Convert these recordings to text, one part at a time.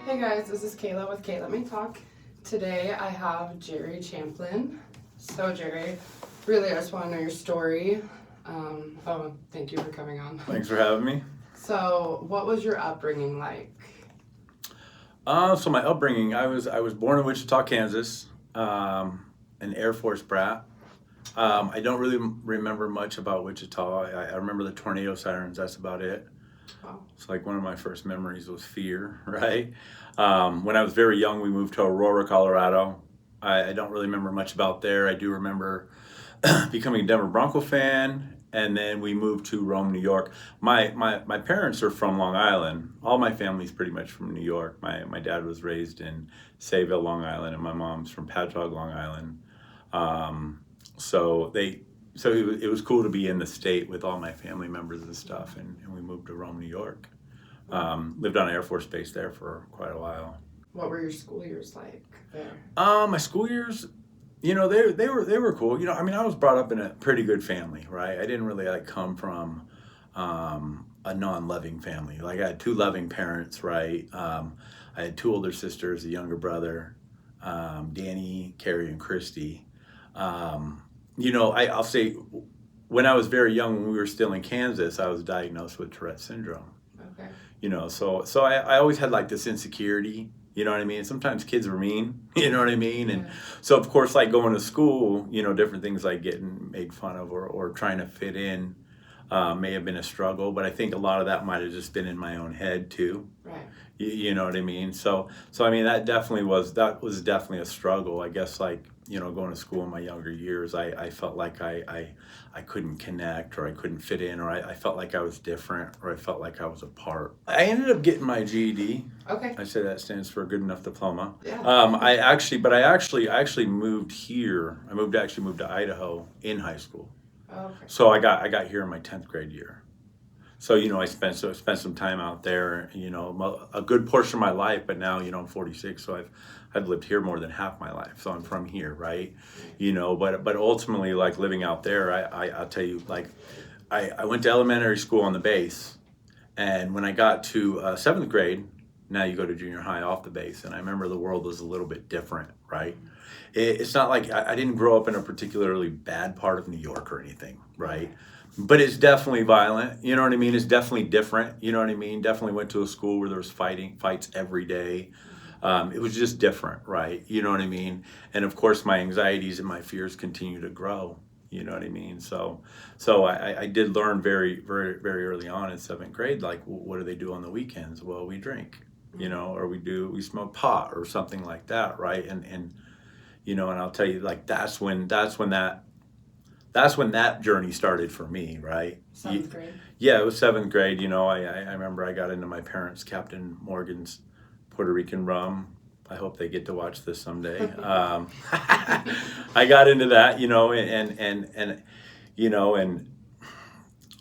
Hey guys, this is Kayla with Kayla May Talk. Today I have Jerry Champlin. So Jerry, really I just want to know your story. Thank you for coming on. Thanks for having me. So what was your upbringing like? So my upbringing, I was born in Wichita, Kansas, an Air Force brat. I don't really remember much about Wichita. I remember the tornado sirens. That's about it. Wow. It's like one of my first memories was fear, right? When I was very young, we moved to Aurora, Colorado. I don't really remember much about there. I do remember becoming a Denver Bronco fan, and then we moved to Rome, New York. My parents are from Long Island. All my family's pretty much from New York. My dad was raised in Sayville, Long Island, and my mom's from Patchogue, Long Island. So it was cool to be in the state with all my family members and stuff, and we moved to Rome, New York. Lived on Air Force Base there for quite a while. What were your school years like there? My school years, they were cool. I mean, I was brought up in a pretty good family, right? I didn't really come from a non-loving family. Like I had two loving parents, right? I had two older sisters, a younger brother, Danny, Carrie, and Christy. I'll say when I was very young, when we were still in Kansas, I was diagnosed with Tourette syndrome. Okay. So I always had like this insecurity, you know what I mean? Sometimes kids were mean, you know what I mean? And so of course, like going to school, different things like getting made fun of or trying to fit in may have been a struggle, but I think a lot of that might have just been in my own head too. Right. You know what I mean? So I mean, that was definitely a struggle. I guess like, going to school in my younger years, I felt like I couldn't connect, or I couldn't fit in, or I felt like I was different, or I felt like I was apart. I ended up getting my GED. Okay. I say that stands for good enough diploma. Yeah. I actually moved here. I moved to Idaho in high school. Okay. So I got here in my 10th grade year. So, I spent some time out there, a good portion of my life, but now, I'm 46, so I've lived here more than half my life. So I'm from here, right? But ultimately, like living out there, I'll tell you, like I went to elementary school on the base, and when I got to 7th grade, now you go to junior high off the base, and I remember the world was a little bit different, right? It's not like I didn't grow up in a particularly bad part of New York or anything, right? But it's definitely violent, you know what I mean? It's definitely different, you know what I mean? Definitely went to a school where there was fights every day. It was just different, right? You know what I mean? And of course, my anxieties and my fears continue to grow, you know what I mean? So I did learn very, very, very early on in 7th grade, like, what do they do on the weekends? Well, we drink, or we smoke pot or something like that, right? And I'll tell you, like, that's when that journey started for me, right? 7th grade? Yeah, it was 7th grade. I remember I got into my parents' Captain Morgan's Puerto Rican rum. I hope they get to watch this someday. I got into that, and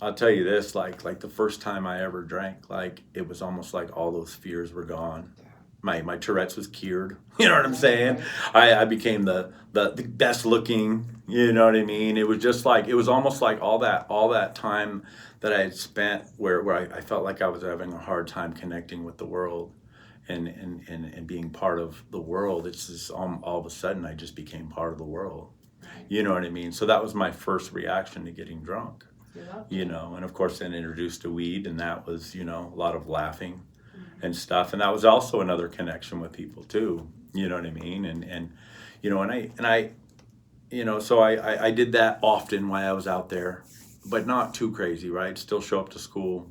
I'll tell you this, like the first time I ever drank, like it was almost like all those fears were gone. My Tourette's was cured. You know what I'm saying? I became the best looking, you know what I mean? It was just like, it was almost like all that time that I had spent where I felt like I was having a hard time connecting with the world and being part of the world. It's just all of a sudden I just became part of the world. You know what I mean? So that was my first reaction to getting drunk. And of course then introduced to weed, and that was, a lot of laughing and stuff, and that was also another connection with people too, you know what I mean? So I did that often while I was out there, but not too crazy, right? Still show up to school.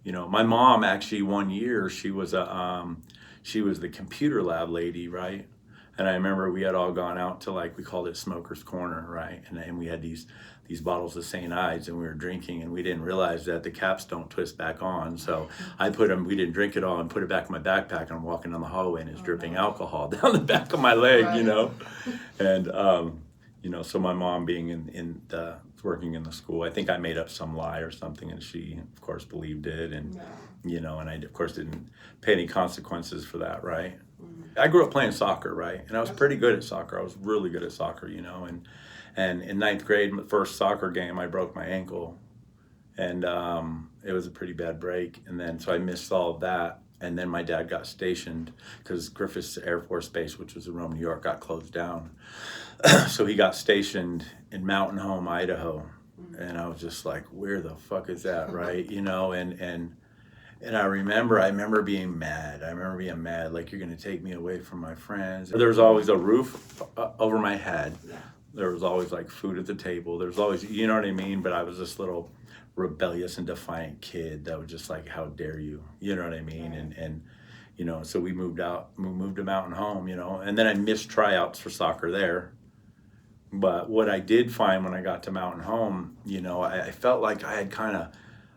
My mom actually one year, she was the computer lab lady, right? And I remember we had all gone out to, like, we called it Smoker's Corner, right? And we had these bottles of St. Ides, and we were drinking, and we didn't realize that the caps don't twist back on. So we didn't drink it all, and put it back in my backpack, and I'm walking down the hallway, and it's dripping alcohol down the back of my leg, And, so my mom being working in the school, I think I made up some lie or something, and she, of course, believed it. And, and I, of course, didn't pay any consequences for that, right? I grew up playing soccer, right? And I was pretty good at soccer. I was really good at soccer, and in 9th grade, my first soccer game, I broke my ankle, and it was a pretty bad break. And then, so I missed all of that. And then my dad got stationed because Griffiths Air Force Base, which was in Rome, New York, got closed down. So he got stationed in Mountain Home, Idaho. And I was just like, where the fuck is that, right? You know, and I remember being mad. I remember being mad, like, you're gonna take me away from my friends. There was always a roof over my head. Yeah. There was always like food at the table. There was always, you know what I mean? But I was this little rebellious and defiant kid that was just like, how dare you? You know what I mean? Right. And you know, so we moved to Mountain Home, you know, and then I missed tryouts for soccer there. But what I did find when I got to Mountain Home, you know, I felt like I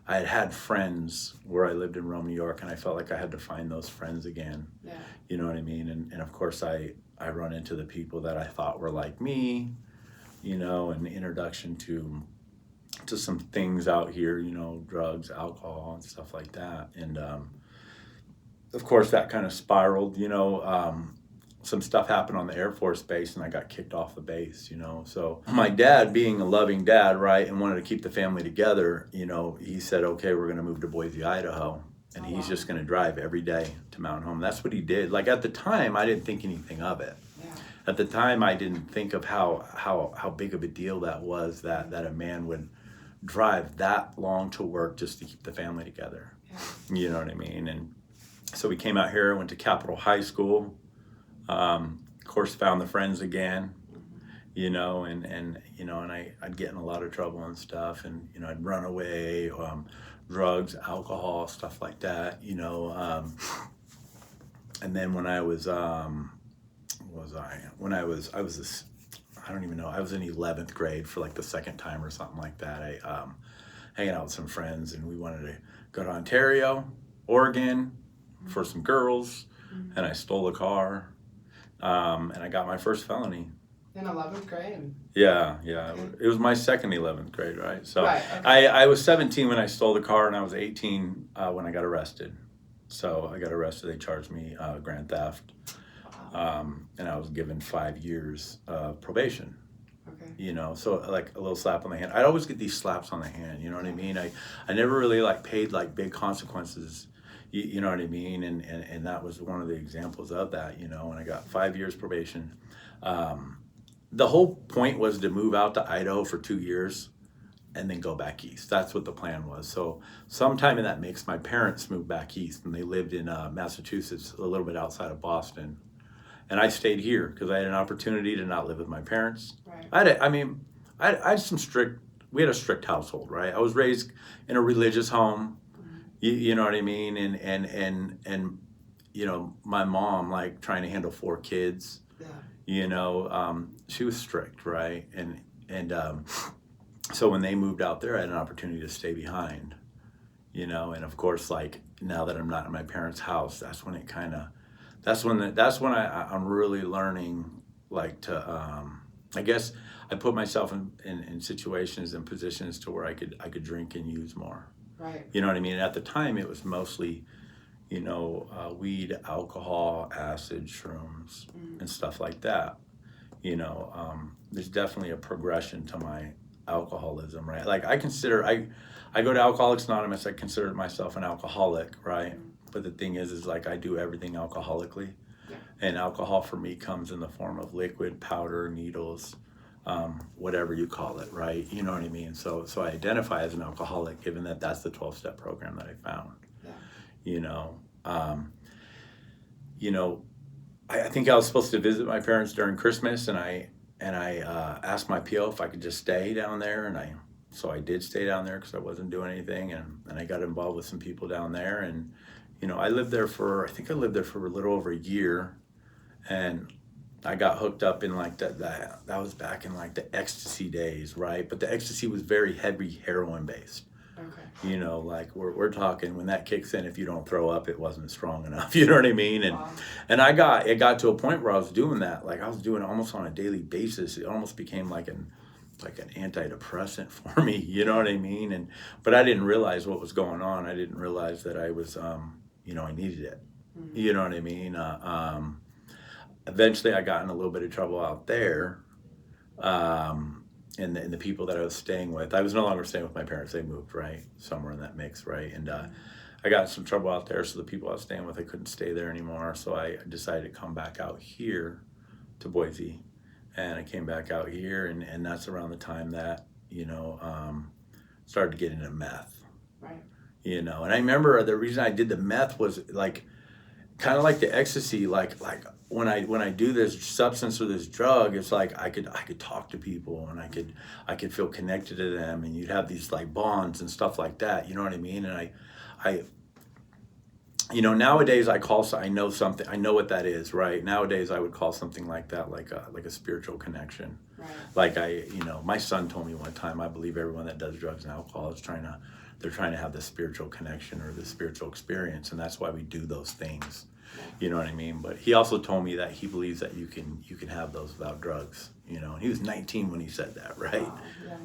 had friends where I lived in Rome, New York, and I felt like I had to find those friends again. Yeah. You know what I mean? And of course I run into the people that I thought were like me, you know, and the introduction to some things out here, you know, drugs, alcohol, and stuff like that. And of course that kind of spiraled, you know. Some stuff happened on the Air Force Base and I got kicked off the base, you know. So my dad, being a loving dad, right, and wanted to keep the family together, you know, he said, okay, we're going to move to Boise, Idaho. And he's just going to drive every day to Mountain Home. That's what he did. Like, at the time, I didn't think anything of it. Yeah. At the time, I didn't think of how big of a deal that was, that a man would drive that long to work just to keep the family together. Yeah. You know what I mean? And so we came out here, went to Capitol High School. Of course, found the friends again, you know, and you know, and I'd get in a lot of trouble and stuff, and you know, I'd run away, drugs, alcohol, stuff like that, you know. And then when I was, I don't even know, I was in 11th grade for like the second time or something like that. I hanging out with some friends, and we wanted to go to Ontario, Oregon, for some girls, and I stole a car. And I got my first felony. In 11th grade? Yeah. Okay. It was my second 11th grade, right? So right, okay. I was 17 when I stole the car, and I was 18 when I got arrested. So I got arrested. They charged me grand theft. Wow. And I was given 5 years probation. Okay. You know, so like a little slap on the hand. I'd always get these slaps on the hand, you know what I mean? I never really like paid like big consequences. You know what I mean? And that was one of the examples of that, you know, and I got 5 years probation. The whole point was to move out to Idaho for 2 years and then go back east. That's what the plan was. So sometime in that mix, my parents moved back east, and they lived in Massachusetts, a little bit outside of Boston. And I stayed here because I had an opportunity to not live with my parents. Right. I had some we had a strict household, right? I was raised in a religious home. You know what I mean? And you know, my mom, like, trying to handle 4 kids, Yeah. you know, she was strict, right? And so when they moved out there, I had an opportunity to stay behind, you know. And of course, like, now that I'm not in my parents' house, that's when I'm really learning, like, to I guess I put myself in situations and positions to where I could drink and use more. Right. You know what I mean? And at the time, it was mostly, you know, weed, alcohol, acid, shrooms, and stuff like that. You know, there's definitely a progression to my alcoholism, right? Like, I go to Alcoholics Anonymous, I consider myself an alcoholic, right? But the thing is like, I do everything alcoholically. Yeah. And alcohol for me comes in the form of liquid, powder, needles, whatever you call it, right? You know what I mean? So I identify as an alcoholic, given that that's the 12-step program that I found. Yeah. You know, I think I was supposed to visit my parents during Christmas, and I asked my PO if I could just stay down there, and so I did stay down there because I wasn't doing anything, and I got involved with some people down there, and you know, I lived there for a little over a year, and I got hooked up in like that was back in like the ecstasy days, right? But the ecstasy was very heavy heroin based. Okay. You know, like we're talking, when that kicks in, if you don't throw up, it wasn't strong enough. You know what I mean? And Wow. and it got to a point where I was doing that. Like, I was doing it almost on a daily basis. It almost became like an antidepressant for me. You know what I mean? But I didn't realize what was going on. I didn't realize that I was you know, I needed it. Mm-hmm. You know what I mean? Eventually I got in a little bit of trouble out there. And the people that I was staying with, I was no longer staying with my parents. They moved, right, somewhere in that mix, right? And I got in some trouble out there, so the people I was staying with, I couldn't stay there anymore. So I decided to come back out here to Boise, and I came back out here, and that's around the time that, started to get into meth. Right. And I remember the reason I did the meth was like, kind of like the ecstasy, like when I do this substance or this drug, it's like I could talk to people, and I could feel connected to them, and you'd have these like bonds and stuff like that. You know what I mean? And I nowadays I know something. I know what that is, right? Nowadays I would call something like that like a spiritual connection. Right. Like my son told me one time, I believe everyone that does drugs and alcohol is trying to have this spiritual connection or this spiritual experience, and that's why we do those things. You know what I mean? But he also told me that he believes that you can have those without drugs. And he was 19 when he said that, right? Wow.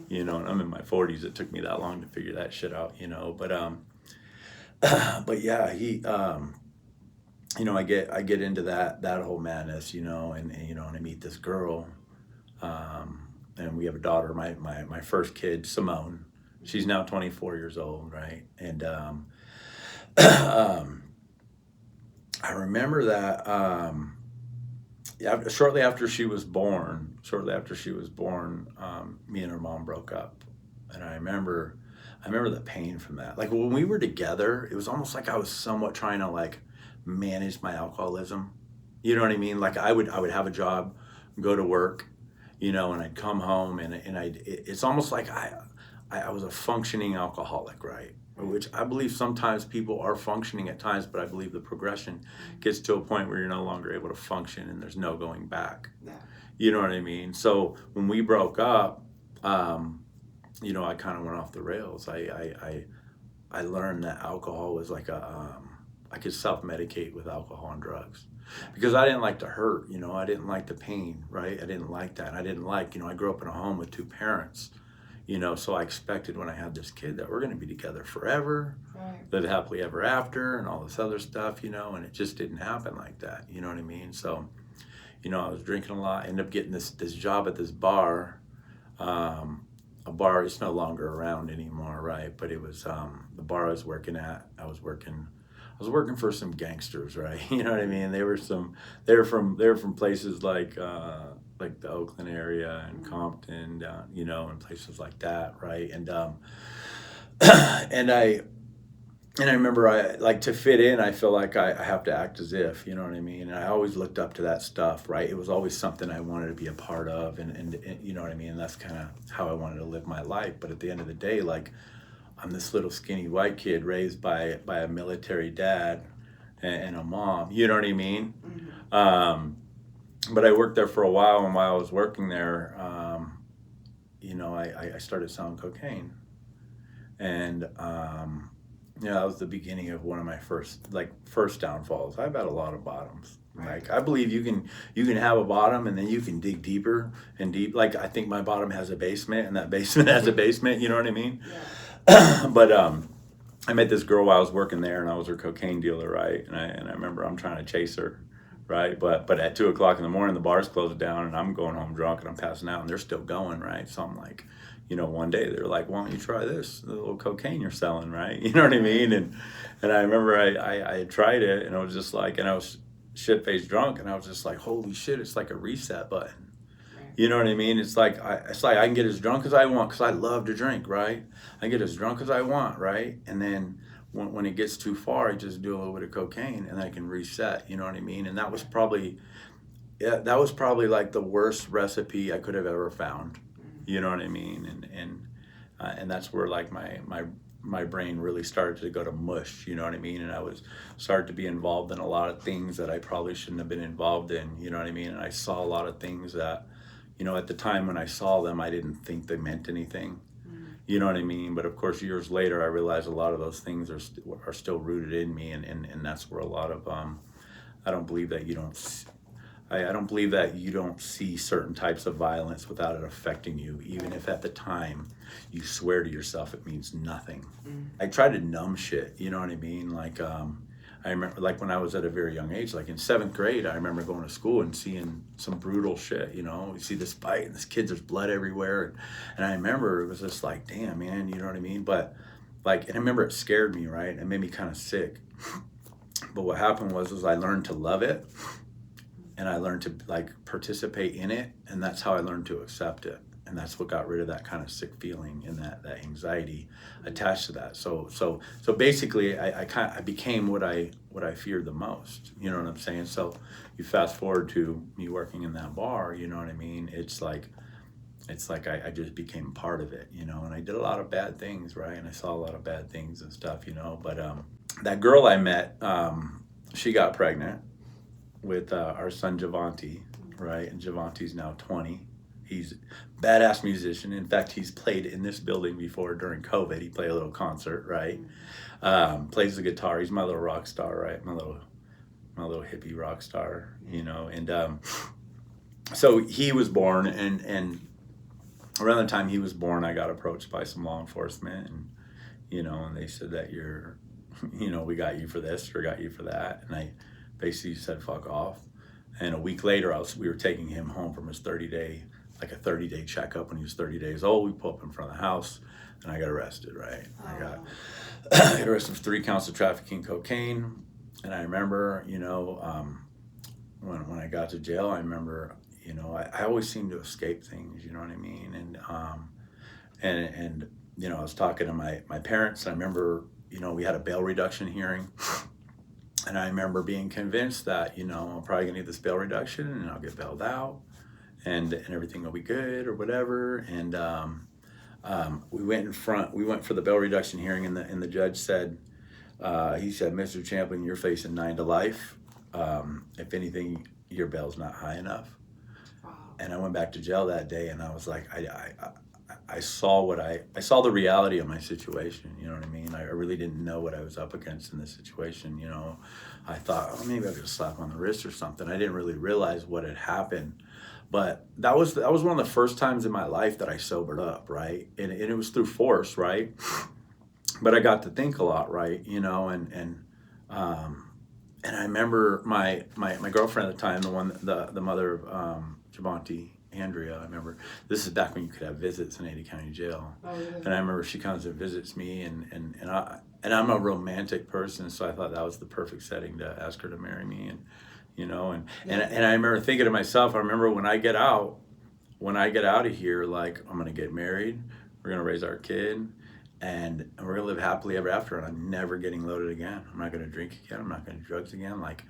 Yeah. And I'm in my 40s. It took me that long to figure that shit out. But yeah, he, I get into that whole madness, and I meet this girl, and we have a daughter, my first kid, Simone. She's now 24 years old, right? And I remember that shortly after she was born, me and her mom broke up, and I remember the pain from that. Like when we were together, it was almost like I was somewhat trying to like manage my alcoholism. You know what I mean? Like I would have a job, go to work, and I'd come home, and it's almost like I was a functioning alcoholic, right? Which I believe sometimes people are functioning at times, but I believe the progression gets to a point where you're no longer able to function and there's no going back. Yeah. You know what I mean? So when we broke up, I kind of went off the rails. I learned that alcohol was like I could self-medicate with alcohol and drugs because I didn't like to hurt, I didn't like the pain, right? I didn't like that. And I didn't like, I grew up in a home with two parents, so I expected when I had this kid that we're going to be together forever, Right. live happily ever after and all this other stuff, and it just didn't happen like that. You know what I mean? So, I was drinking a lot, ended up getting this job at this bar. A bar is no longer around anymore, right? But it was the bar I was working at. I was working for some gangsters, right? You know what I mean? They were from places like the Oakland area and Compton, and places like that, right? And and I remember to fit in, I feel like I have to act as if, you know what I mean? And I always looked up to that stuff, right? It was always something I wanted to be a part of, and you know what I mean? And that's kind of how I wanted to live my life. But at the end of the day, like, I'm this little skinny white kid raised by a military dad and a mom, you know what I mean? Mm-hmm. But I worked there for a while, and while I was working there, I started selling cocaine. And that was the beginning of one of my first downfalls. I've had a lot of bottoms. Right. Like I believe you can have a bottom, and then you can dig deeper and deep. Like I think my bottom has a basement, and that basement has a basement. You know what I mean? Yeah. But I met this girl while I was working there, and I was her cocaine dealer, right? And I remember I'm trying to chase her, right? But at 2:00 in the morning, the bar's closed down, and I'm going home drunk, and I'm passing out, and they're still going, right? So I'm like, one day they're like, why don't you try this, the little cocaine you're selling, right? You know what I mean? And I remember I had tried it, and I was just like, and I was shit-faced drunk, and I was just like, holy shit, it's like a reset button. You know what I mean? It's like I can get as drunk as I want because I love to drink, right? I can get as drunk as I want, right? And then when it gets too far, I just do a little bit of cocaine, and I can reset. You know what I mean? And that was probably like the worst recipe I could have ever found. You know what I mean? And that's where like my brain really started to go to mush. You know what I mean? And I started to be involved in a lot of things that I probably shouldn't have been involved in. You know what I mean? And I saw a lot of things that, at the time when I saw them, I didn't think they meant anything. You know what I mean? But of course, years later, I realized a lot of those things are still rooted in me, and that's where a lot of I don't believe that you don't. I don't believe that you don't see certain types of violence without it affecting you, even if at the time you swear to yourself it means nothing. I try to numb shit, you know what I mean? Like, I remember, like, when I was at a very young age, like in 7th grade, I remember going to school and seeing some brutal shit, You see this fight, and this kid, there's blood everywhere. And I remember it was just like, damn, man, you know what I mean? But and I remember it scared me, right? It made me kind of sick. But what happened was I learned to love it, and I learned to like participate in it, and that's how I learned to accept it. And that's what got rid of that kind of sick feeling and that anxiety attached to that. So basically, I became what I feared the most. You know what I'm saying? So you fast forward to me working in that bar. You know what I mean? It's like I just became part of it. You know, and I did a lot of bad things, right? And I saw a lot of bad things and stuff. You know, but that girl I met, she got pregnant with our son Javante, right? And Javante's now 20. He's a badass musician. In fact, he's played in this building before during COVID. He played a little concert, right? Plays the guitar. He's my little rock star, right? My little hippie rock star, you know. And so he was born, and around the time he was born, I got approached by some law enforcement, and you know, and they said that we got you for this or got you for that, and I basically said fuck off. And a week later, we were taking him home from his 30-day checkup when he was 30 days old. We pulled up in front of the house, and I got arrested, right? Oh. I got arrested for 3 counts of trafficking cocaine. And I remember, you know, when I got to jail, I remember, you know, I always seemed to escape things, you know what I mean? And you know, I was talking to my parents, and I remember, you know, we had a bail reduction hearing. And I remember being convinced that, you know, I'm probably gonna need this bail reduction and I'll get bailed out and everything will be good or whatever. And we went for the bail reduction hearing, and the judge said, he said, Mr. Champlin, you're facing 9 to life. If anything, your bail's not high enough. Wow. And I went back to jail that day, and I was like, I saw the reality of my situation, you know what I mean? I really didn't know what I was up against in this situation, you know. I thought, oh, maybe I'll get a slap on the wrist or something. I didn't really realize what had happened. But that was one of the first times in my life that I sobered up, right? And it was through force, right? But I got to think a lot, right? You know, and I remember my girlfriend at the time, the mother of Javante, Andrea, I remember, this is back when you could have visits in Ada County Jail. Oh, yeah. And I remember she comes and visits me, and I'm a romantic person, so I thought that was the perfect setting to ask her to marry me, and you know, and I remember thinking to myself, I remember when I get out of here, like, I'm gonna get married, we're gonna raise our kid, and we're gonna live happily ever after, and I'm never getting loaded again. I'm not gonna drink again, I'm not gonna do drugs again. Like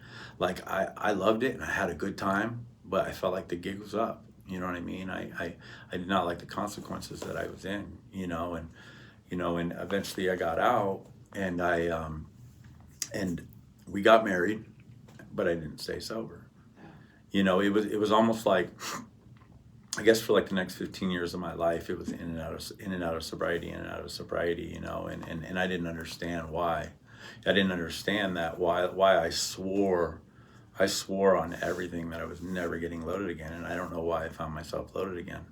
I loved it and I had a good time, but I felt like the gig was up. You know what I mean? I did not like the consequences that I was in, you know, and eventually I got out, and and we got married, but I didn't stay sober. You know, it was almost like, I guess for like the next 15 years of my life, it was in and out of sobriety, you know, and I didn't understand why. I didn't understand that why I swore on everything that I was never getting loaded again, and I don't know why I found myself loaded again.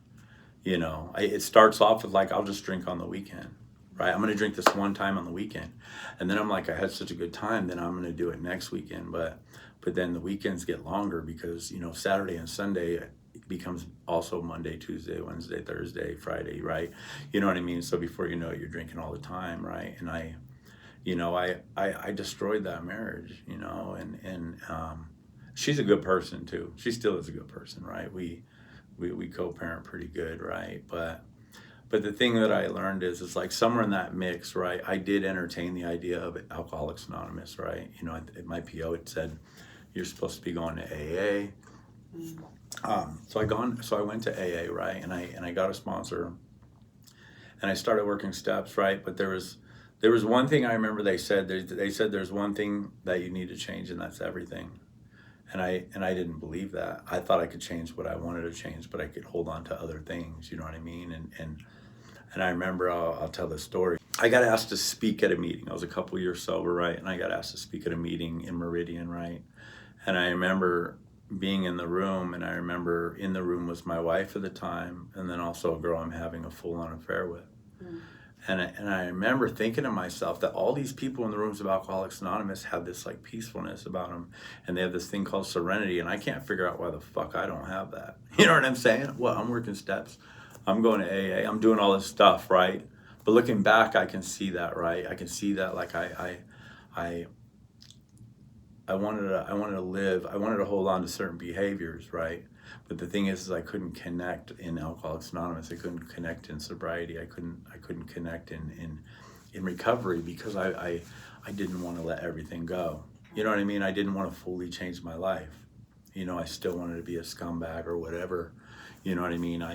You know, it starts off with like, I'll just drink on the weekend, right? I'm gonna drink this one time on the weekend, and then I'm like, I had such a good time, then I'm gonna do it next weekend, but then the weekends get longer because, you know, Saturday and Sunday becomes also Monday, Tuesday, Wednesday, Thursday, Friday, right? You know what I mean? So before you know it, you're drinking all the time, right? And I destroyed that marriage, you know, and she's a good person too. She still is a good person, right? We co-parent pretty good, right? But the thing that I learned is like somewhere in that mix, right? I did entertain the idea of Alcoholics Anonymous, right? You know, at my PO it said you're supposed to be going to AA. So I went to AA, right? And I got a sponsor, and I started working steps, right? But there was one thing I remember they said there's one thing that you need to change, and that's everything. And I didn't believe that. I thought I could change what I wanted to change, but I could hold on to other things, you know what I mean? And I remember, I'll tell this story. I got asked to speak at a meeting. I was a couple years sober, right? And I got asked to speak at a meeting in Meridian, right? And I remember being in the room, and I remember in the room was my wife at the time, and then also a girl I'm having a full-on affair with. Mm. And I remember thinking to myself that all these people in the rooms of Alcoholics Anonymous have this like peacefulness about them, and they have this thing called serenity, and I can't figure out why the fuck I don't have that. You know what I'm saying? Well, I'm working steps, I'm going to AA, I'm doing all this stuff, right? But looking back, I can see that, right? I can see that, like, I wanted to live, I wanted to hold on to certain behaviors, right? But the thing is I couldn't connect in Alcoholics Anonymous. I couldn't connect in sobriety. I couldn't connect in recovery, because I didn't want to let everything go. You know what I mean? I didn't want to fully change my life. You know, I still wanted to be a scumbag or whatever. You know what I mean?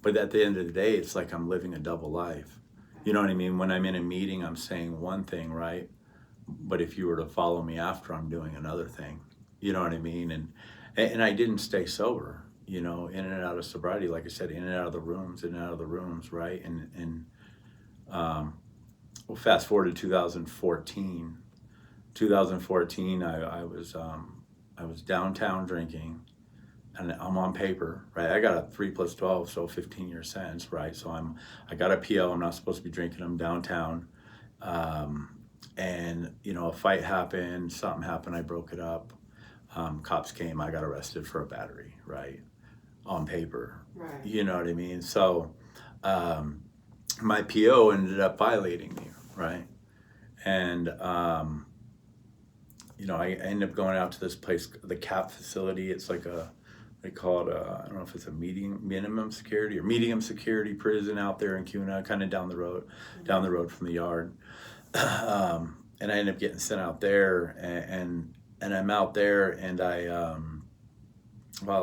But at the end of the day, it's like I'm living a double life. You know what I mean? When I'm in a meeting, I'm saying one thing, right? But if you were to follow me after, I'm doing another thing. You know what I mean? And I didn't stay sober, you know, in and out of sobriety. Like I said, in and out of the rooms, in and out of the rooms, right? Well, fast forward to 2014. 2014, I was downtown drinking, and I'm on paper, right? I got a 3 + 12, so 15-year sentence, right? So I got a PO. I'm not supposed to be drinking. I'm downtown. And, you know, a fight happened, something happened, I broke it up. Cops came, I got arrested for a battery, right? On paper. Right. You know what I mean? So my PO ended up violating me, right? And, you know, I ended up going out to this place, the CAP facility. It's like they call it I don't know if it's a minimum security or medium security prison out there in Kuna, kind of down the road from the yard. And I ended up getting sent out there, and I'm out there, and while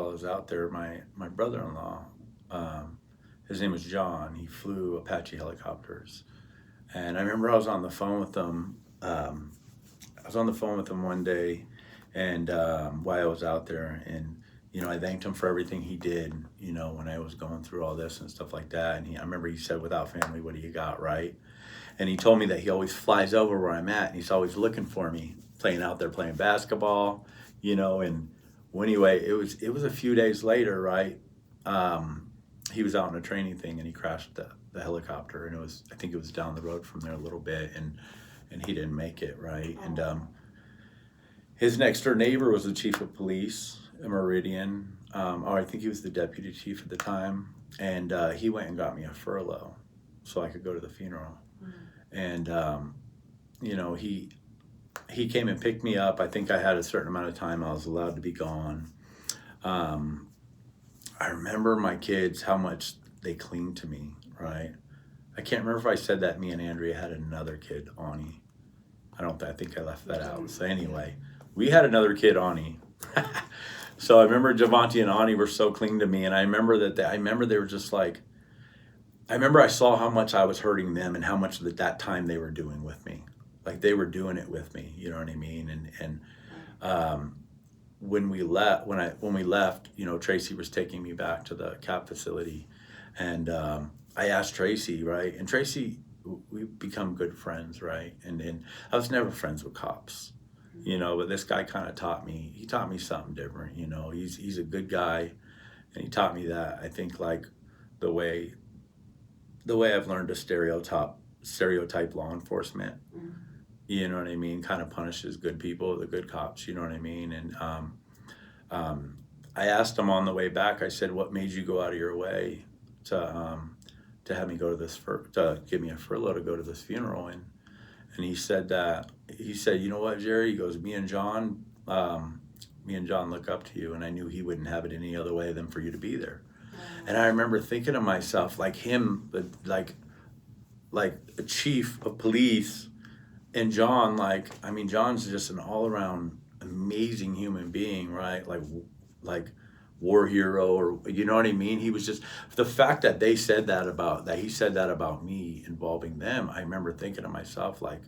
I was out there, my brother-in-law, his name was John. He flew Apache helicopters, and I remember I was on the phone with them. One day, and while I was out there, and you know, I thanked him for everything he did. You know, when I was going through all this and stuff like that, and I remember he said, "Without family, what do you got?" Right? And he told me that he always flies over where I'm at, and he's always looking for me, playing out there, playing basketball, you know. And well, anyway, it was a few days later, right? He was out on a training thing, and he crashed the helicopter, and I think it was down the road from there a little bit, and he didn't make it, right? Oh. And his next door neighbor was the chief of police in Meridian, or I think he was the deputy chief at the time, and he went and got me a furlough so I could go to the funeral. And you know, he came and picked me up. I think I had a certain amount of time I was allowed to be gone. I remember my kids, how much they clinged to me, right? I can't remember if I said that me and Andrea had another kid, Ani. I think I left that out. So anyway, we had another kid, Ani. So I remember Javante and Ani were so cling to me, and I remember they were just like, I remember I saw how much I was hurting them and how much at that time they were doing with me. Like they were doing it with me, you know what I mean? And when we left, you know, Tracy was taking me back to the CAP facility, and I asked Tracy, right? And Tracy, we've become good friends, right? And I was never friends with cops, you know, but this guy kind of taught me something different, you know. He's a good guy, and he taught me that. I think like the way I've learned to stereotype law enforcement, you know what I mean, kind of punishes good people, the good cops, you know what I mean. And I asked him on the way back, I said, what made you go out of your way to have me go to this, to give me a furlough to go to this funeral? And he said, you know what, Jerry, he goes, me and John look up to you, and I knew he wouldn't have it any other way than for you to be there. And I remember thinking to myself, like him, like a chief of police, and John, like, I mean, John's just an all-around amazing human being, right? Like war hero, or you know what I mean? He was just, the fact that he said that about me involving them, I remember thinking to myself, like,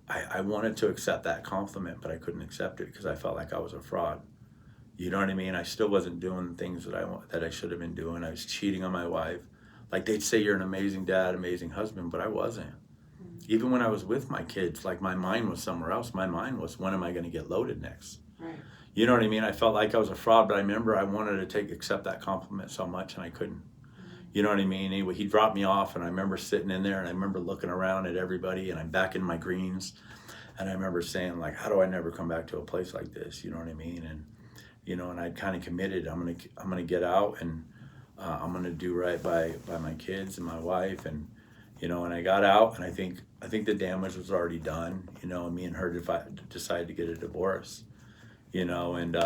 I wanted to accept that compliment, but I couldn't accept it because I felt like I was a fraud. You know what I mean? I still wasn't doing things that I should have been doing. I was cheating on my wife. Like, they'd say you're an amazing dad, amazing husband, but I wasn't. Even when I was with my kids, like, my mind was somewhere else. My mind was, when am I going to get loaded next? Right. You know what I mean? I felt like I was a fraud, but I remember I wanted to accept that compliment so much, and I couldn't. You know what I mean? Anyway, he dropped me off, and I remember sitting in there, and I remember looking around at everybody, and I'm back in my greens, and I remember saying, like, how do I never come back to a place like this? You know what I mean? And you know, and I'd kind of committed, I'm gonna get out, and I'm gonna do right by my kids and my wife, and you know, and I got out, and I think the damage was already done, you know, and me and her decided to get a divorce, you know, and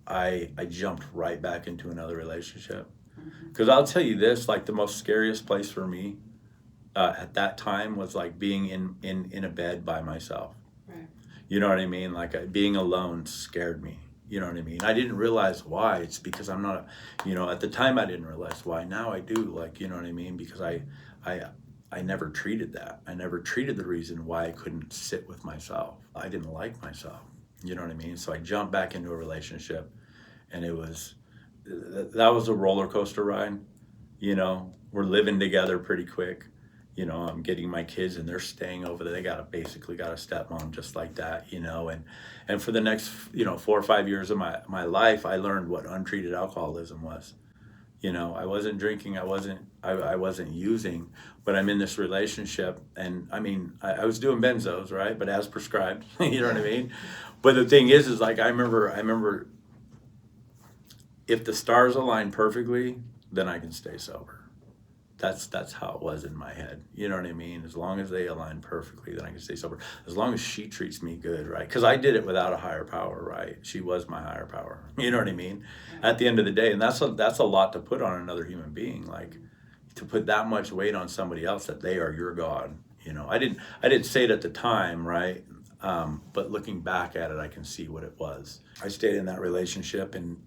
I jumped right back into another relationship. Because I'll tell you this, like the most scariest place for me at that time was like being in a bed by myself. Right. You know what I mean? Like being alone scared me. You know what I mean? I didn't realize why. It's because I'm not, you know, at the time I didn't realize why. Now I do, like, you know what I mean? Because I never treated that. I never treated the reason why I couldn't sit with myself. I didn't like myself. You know what I mean? So I jumped back into a relationship, and that was a roller coaster ride. You know, we're living together pretty quick. You know, I'm getting my kids, and they're staying over there. They basically got a stepmom just like that, you know. And for the next, you know, 4 or 5 years of my life, I learned what untreated alcoholism was. You know, I wasn't drinking, I wasn't using, but I'm in this relationship, and I mean, I was doing benzos, right? But as prescribed, you know what I mean? But the thing is like I remember if the stars align perfectly, then I can stay sober. That's how it was in my head. You know what I mean? As long as they align perfectly, then I can stay sober. As long as she treats me good, right? Because I did it without a higher power, right? She was my higher power. You know what I mean? At the end of the day, and that's a lot to put on another human being, like to put that much weight on somebody else that they are your God. You know, I didn't say it at the time, right? But looking back at it, I can see what it was. I stayed in that relationship, and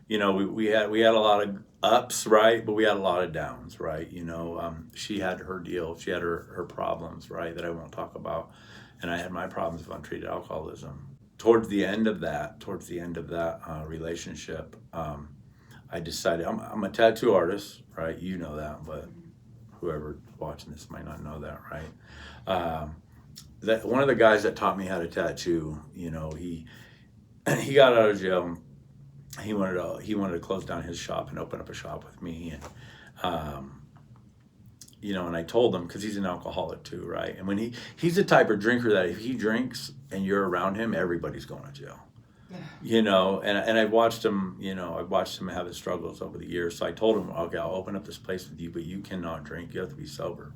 you know, we had a lot of ups, right? But we had a lot of downs, right? You know, she had her deal, she had her problems, right? That I won't talk about, and I had my problems of untreated alcoholism. Towards the end of that relationship, I decided I'm a tattoo artist, right? You know that, but whoever watching this might not know that, right? That one of the guys that taught me how to tattoo, you know, he got out of jail. He wanted to close down his shop and open up a shop with me, and you know, and I told him, because he's an alcoholic too, right? And when he's the type of drinker that if he drinks and you're around him, everybody's going to jail. Yeah. You know, and I watched him, you know, I watched him have his struggles over the years. So I told him, okay, I'll open up this place with you, but you cannot drink. You have to be sober.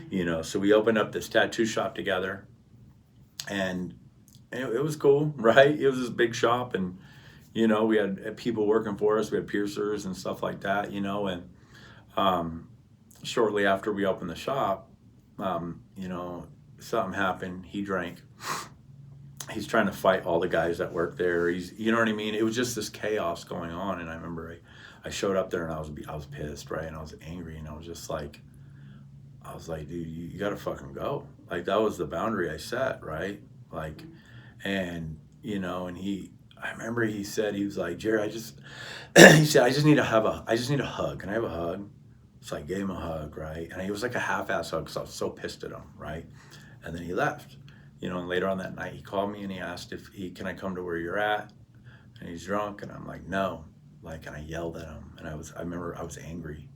You know, so we opened up this tattoo shop together, and it was cool, right? It was this big shop, and you know, we had people working for us. We had piercers and stuff like that, you know, and shortly after we opened the shop, you know, something happened. He drank. He's trying to fight all the guys that work there. You know what I mean? It was just this chaos going on, and I remember I showed up there, and I was pissed, right? And I was angry, and I was like, dude, you gotta fucking go. Like, that was the boundary I set, right? Like, and you know, and I remember he said, he was like, Jerry, he said, I just need a hug. Can I have a hug? So I gave him a hug, right? And it was like a half-ass hug because I was so pissed at him, right? And then he left, you know, and later on that night, he called me and he asked can I come to where you're at? And he's drunk, and I'm like, no. Like, and I yelled at him, and I remember I was angry,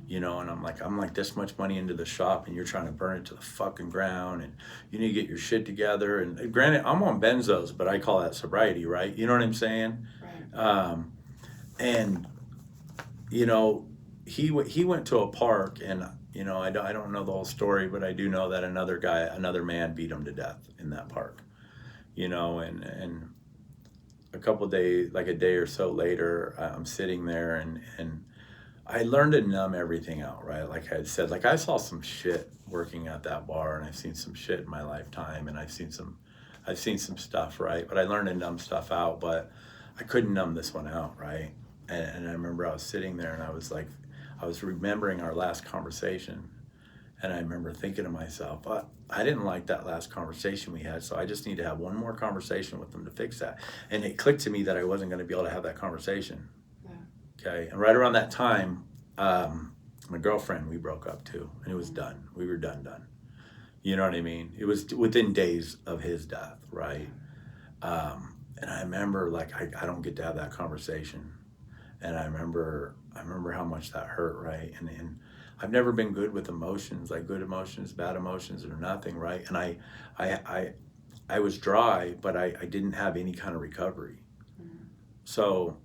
you know, and I'm like this much money into the shop, and you're trying to burn it to the fucking ground, and you need to get your shit together. And granted, I'm on benzos, but I call that sobriety, right? You know what I'm saying? Right. And you know, he went to a park, and you know, I don't know the whole story, but I do know that another man beat him to death in that park, you know, and a couple days, like a day or so later, I'm sitting there, and I learned to numb everything out, right? Like I had said, like I saw some shit working at that bar, and I've seen some shit in my lifetime, and I've seen some stuff, right? But I learned to numb stuff out, but I couldn't numb this one out, right? And I remember I was sitting there, and I was remembering our last conversation, and I remember thinking to myself, I didn't like that last conversation we had, so I just need to have one more conversation with them to fix that. And it clicked to me that I wasn't going to be able to have that conversation. Okay, and right around that time, my girlfriend, we broke up too, and it was done. We were done. You know what I mean? It was within days of his death, right? And I remember, like, I don't get to have that conversation, and I remember how much that hurt, right? And I've never been good with emotions, like good emotions, bad emotions, or nothing, right? And I was dry, but I didn't have any kind of recovery. So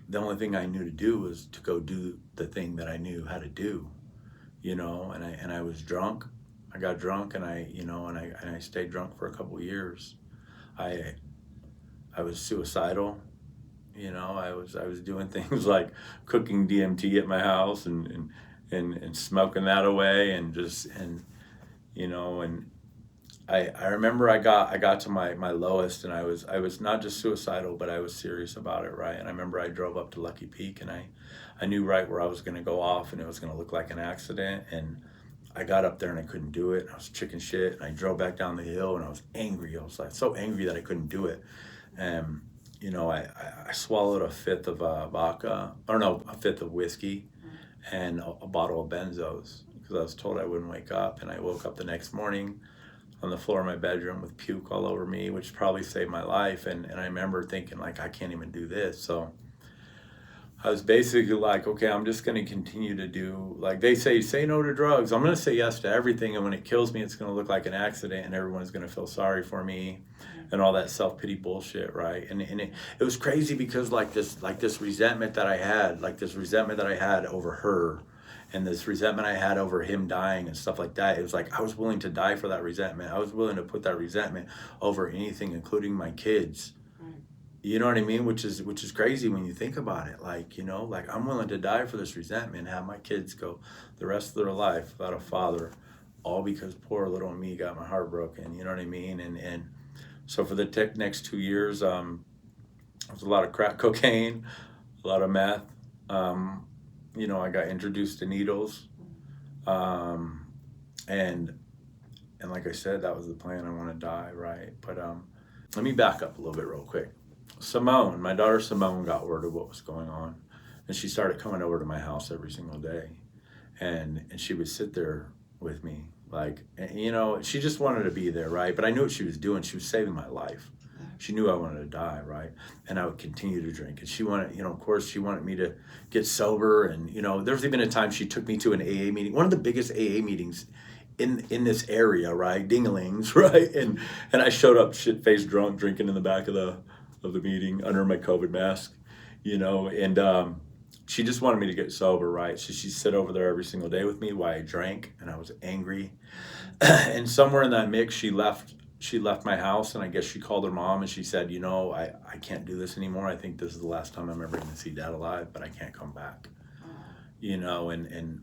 the only thing I knew to do was to go do the thing that I knew how to do, you know, and I was drunk. I got drunk, and I stayed drunk for a couple of years. I I was suicidal. You know, I was doing things like cooking DMT at my house, and smoking that away, and just, and you know, and I remember I got to my lowest, and I was not just suicidal, but I was serious about it, right? And I remember I drove up to Lucky Peak, and I knew right where I was going to go off, and it was going to look like an accident. And I got up there and I couldn't do it. I was chicken shit, and I drove back down the hill, and I was angry. I was like so angry that I couldn't do it. And you know, I swallowed a fifth of vodka, or no, a fifth of whiskey, and a bottle of benzos, because I was told I wouldn't wake up. And I woke up the next morning on the floor of my bedroom with puke all over me, which probably saved my life. And I remember thinking, like, I can't even do this. So I was basically like, okay, I'm just going to continue to do, like they say no to drugs. I'm going to say yes to everything. And when it kills me, it's going to look like an accident, and everyone's going to feel sorry for me, and all that self-pity bullshit, right? And it was crazy, because like this resentment that I had, over her, and this resentment I had over him dying and stuff like that. It was like I was willing to die for that resentment. I was willing to put that resentment over anything, including my kids. You know what I mean? Which is crazy when you think about it. Like, you know, like I'm willing to die for this resentment and have my kids go the rest of their life without a father, all because poor little me got my heart broken. You know what I mean? And so for the next 2 years, it was a lot of crack cocaine, a lot of meth. You know, I got introduced to needles, and like I said, that was the plan. I want to die, right? But let me back up a little bit real quick. Simone, my daughter Simone, got word of what was going on, and she started coming over to my house every single day, and she would sit there with me, like, you know, she just wanted to be there, right? But I knew what she was doing. She was saving my life. She knew I wanted to die, right? And I would continue to drink. And she wanted, you know, of course, she wanted me to get sober. And, you know, there was even a time she took me to an AA meeting, one of the biggest AA meetings in this area, right? Dinglings, right? And I showed up shit-faced drunk, drinking in the back of the meeting under my COVID mask, you know, and she just wanted me to get sober, right? So she'd sit over there every single day with me while I drank, and I was angry. And somewhere in that mix, she left my house, and I guess she called her mom, and she said, you know, I can't do this anymore. I think this is the last time I'm ever going to see Dad alive, but I can't come back. You know, and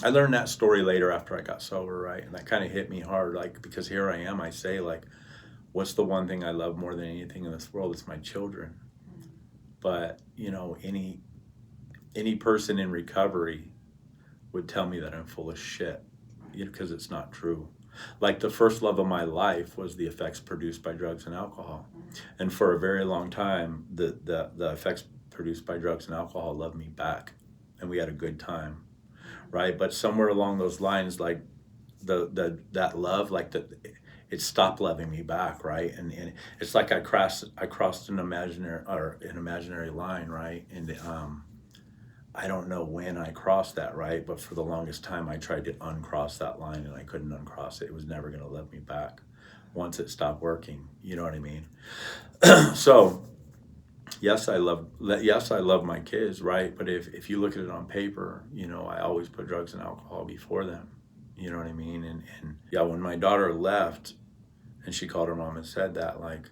I learned that story later after I got sober, right? And that kind of hit me hard, like, because here I am, I say, like, what's the one thing I love more than anything in this world? It's my children. But, you know, any person in recovery would tell me that I'm full of shit, because it's not true. Like, the first love of my life was the effects produced by drugs and alcohol. And for a very long time, the effects produced by drugs and alcohol loved me back, and we had a good time, right? But somewhere along those lines, like, that love, like, it stopped loving me back, right? And it's like I crossed an imaginary line, right? And I don't know when I crossed that, right? But for the longest time, I tried to uncross that line, and I couldn't uncross it. It was never going to love me back once it stopped working. You know what I mean? So, yes, I love my kids, right? But if you look at it on paper, you know, I always put drugs and alcohol before them. You know what I mean? And yeah, when my daughter left and she called her mom and said that, like,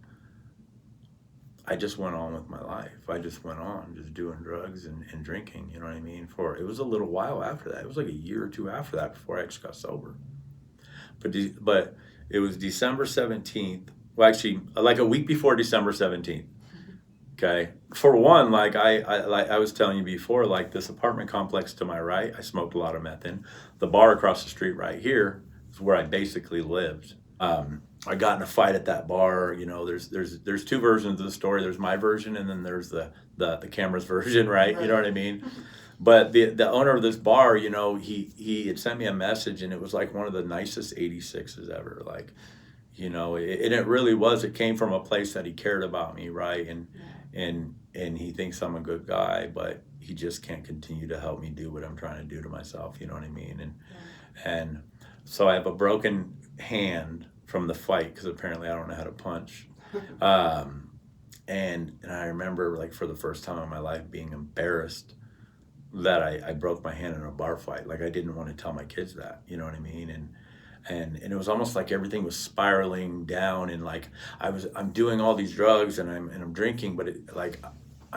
I just went on with my life. I just went on just doing drugs and drinking, you know what I mean? It was a little while after that. It was like a year or two after that before I actually got sober. But it was December 17th. Well, actually, like a week before December 17th. Okay. For one, like I was telling you before, like, this apartment complex to my right, I smoked a lot of meth in. The bar across the street right here is where I basically lived. I got in a fight at that bar. You know, there's two versions of the story. There's my version, and then there's the camera's version, right? You know what I mean? But the owner of this bar, you know, he had sent me a message, and it was like one of the nicest 86s ever. Like, you know, and it really was. It came from a place that he cared about me, right? And he thinks I'm a good guy, but he just can't continue to help me do what I'm trying to do to myself. You know what I mean? And so I have a broken hand from the fight, because apparently I don't know how to punch. And I remember, like, for the first time in my life, being embarrassed that I broke my hand in a bar fight. Like I didn't want to tell my kids that, you know what I mean? And it was almost like everything was spiraling down, and like I'm doing all these drugs and I'm drinking, but it's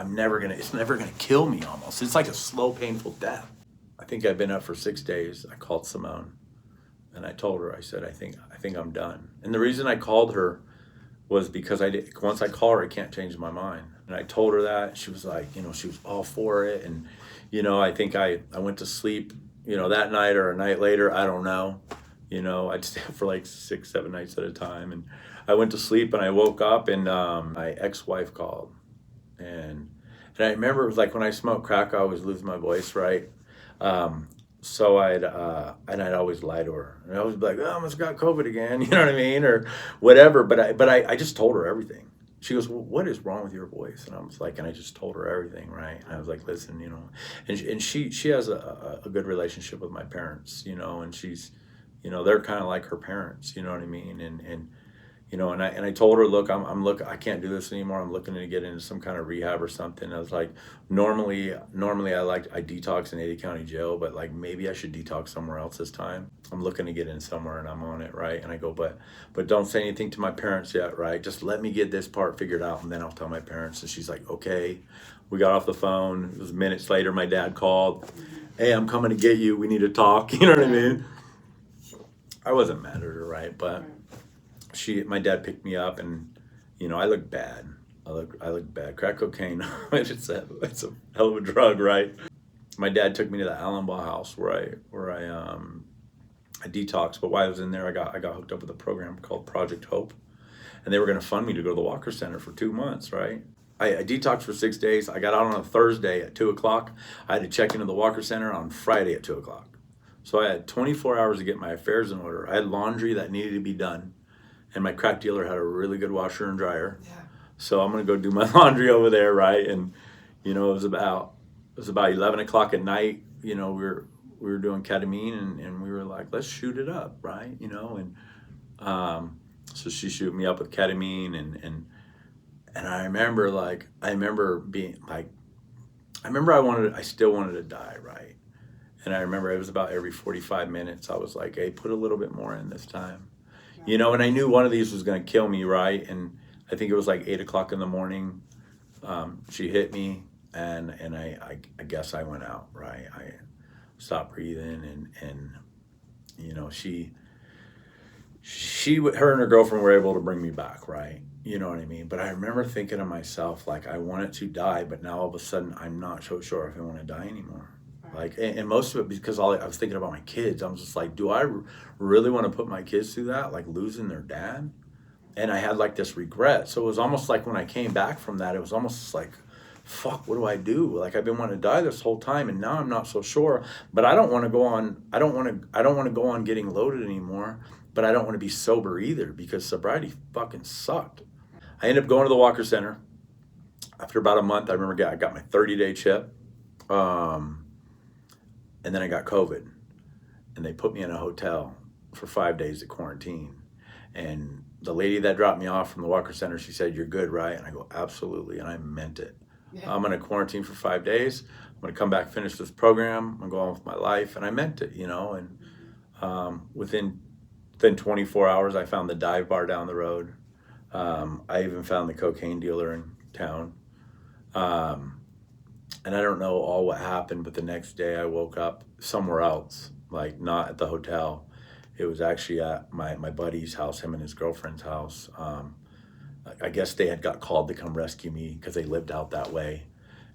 never gonna kill me almost. It's like a slow, painful death. I think I've been up for 6 days. I called Simone and I told her, I said, I think I'm done. And the reason I called her was because once I call her, I can't change my mind. And I told her that. She was like, she was all for it. And, I think I went to sleep, that night or a night later, I don't know. I'd stay up for like 6-7 nights at a time. And I went to sleep and I woke up and my ex-wife called. And I remember it was like when I smoked crack, I always lose my voice, right? So I'd always lie to her, and I always be like, "Oh, I almost got COVID again," you know what I mean, or whatever. But I just told her everything. She goes, "Well, what is wrong with your voice?" And I was like, and I just told her everything, right? And I was like, "Listen, and she has a good relationship with my parents, and she's, they're kind of like her parents, you know what I mean, and I told her, look, I can't do this anymore. I'm looking to get into some kind of rehab or something. I was like, normally I detox in Ada County Jail, but like maybe I should detox somewhere else this time. I'm looking to get in somewhere and I'm on it, right? And I go, but don't say anything to my parents yet, right? Just let me get this part figured out and then I'll tell my parents. And she's like, okay. We got off the phone. It was minutes later, my dad called. Hey, I'm coming to get you. We need to talk. You know what I mean? I wasn't mad at her, right? But my dad picked me up, and I look bad. I look bad. Crack cocaine, it's a hell of a drug, right? My dad took me to the Allenbaugh house where I detoxed. But while I was in there, I got hooked up with a program called Project Hope, and they were going to fund me to go to the Walker Center for 2 months, right? I detoxed for 6 days. I got out on a Thursday at 2:00. I had to check into the Walker Center on Friday at 2:00. So I had 24 hours to get my affairs in order. I had laundry that needed to be done. And my crack dealer had a really good washer and dryer. Yeah. So I'm gonna go do my laundry over there, right? And it was about 11 o'clock at night. We were doing ketamine, and we were like, let's shoot it up, right? So she shoot me up with ketamine, and I remember I still wanted to die, right? And I remember it was about every 45 minutes I was like, hey, put a little bit more in this time. And I knew one of these was going to kill me, right? And I think it was like 8 o'clock in the morning. She hit me, and I guess I went out, right? I stopped breathing, and her and her girlfriend were able to bring me back, right? You know what I mean? But I remember thinking to myself, like, I wanted to die, but now all of a sudden I'm not so sure if I want to die anymore. Like, and most of it because I was thinking about my kids. I was just like, do I really want to put my kids through that, like losing their dad? And I had like this regret. So it was almost like when I came back from that, it was almost like, fuck, what do I do? Like, I've been wanting to die this whole time, and now I'm not so sure. But I don't want to go on. I don't want to go on getting loaded anymore. But I don't want to be sober either, because sobriety fucking sucked. I ended up going to the Walker Center. After about a month, I remember I got my 30-day chip. And then I got COVID, and they put me in a hotel for 5 days to quarantine. And the lady that dropped me off from the Walker Center, she said, "You're good, right?" And I go, "Absolutely," and I meant it. Yeah. I'm going to quarantine for 5 days. I'm going to come back, finish this program. I'm going to go on with my life, and I meant it, And within 24 hours, I found the dive bar down the road. I even found the cocaine dealer in town. And I don't know all what happened, but the next day I woke up somewhere else, like not at the hotel. It was actually at my buddy's house, him and his girlfriend's house. I guess they had got called to come rescue me because they lived out that way.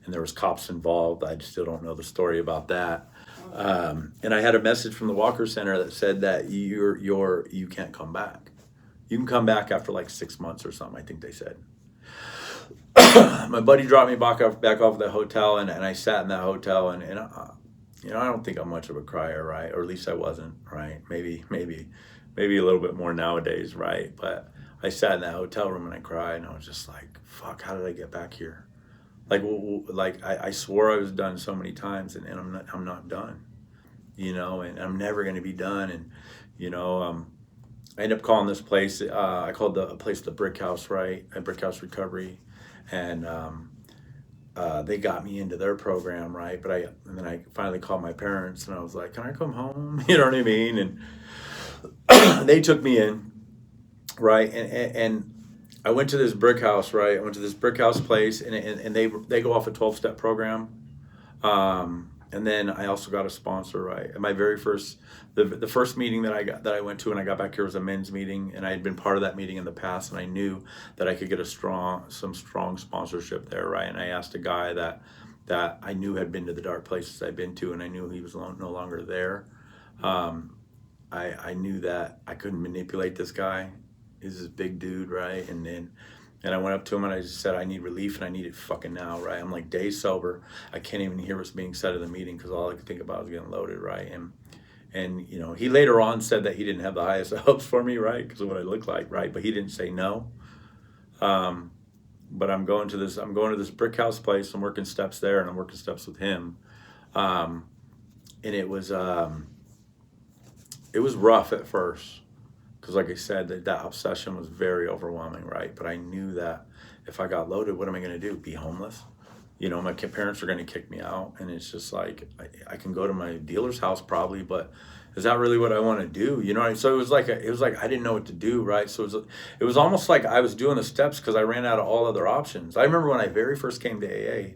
And there was cops involved. I still don't know the story about that. And I had a message from the Walker Center that said that you can't come back. You can come back after like 6 months or something, I think they said. My buddy dropped me back off the hotel, and I sat in that hotel, and I don't think I'm much of a crier, right? Or at least I wasn't, right? Maybe a little bit more nowadays, right? But I sat in that hotel room and I cried, and I was just like, fuck, how did I get back here? Like I swore I was done so many times, and I'm not done, and I'm never going to be done. And I ended up calling this place. I called the place the Brick House, right? At Brick House Recovery. And they got me into their program, right? And then I finally called my parents and I was like, can I come home? You know what I mean? And they took me in, right? And I went to this brick house, right? I went to this brick house place, and they go off a 12-step program. And then I also got a sponsor, right? And my very first, the first meeting that I went to when I got back here was a men's meeting, and I had been part of that meeting in the past, and I knew that I could get some strong sponsorship there, right? And I asked a guy that I knew had been to the dark places I'd been to, and I knew he was no longer there. I knew that I couldn't manipulate this guy. He's this big dude, right? And I went up to him and I just said, I need relief and I need it fucking now, right? I'm like days sober. I can't even hear what's being said in the meeting because all I could think about was getting loaded, right? And you know, he later on said that he didn't have the highest hopes for me, right? Because of what I look like, right? But he didn't say no. But I'm going to this brick house place. I'm working steps there, and I'm working steps with him. And it was rough at first. Because like I said, that obsession was very overwhelming, right? But I knew that if I got loaded, what am I going to do? Be homeless? You know, my parents are going to kick me out. And it's just like, I can go to my dealer's house probably, but is that really what I want to do? You know, so it was like I didn't know what to do, right? So it was almost like I was doing the steps because I ran out of all other options. I remember when I very first came to AA,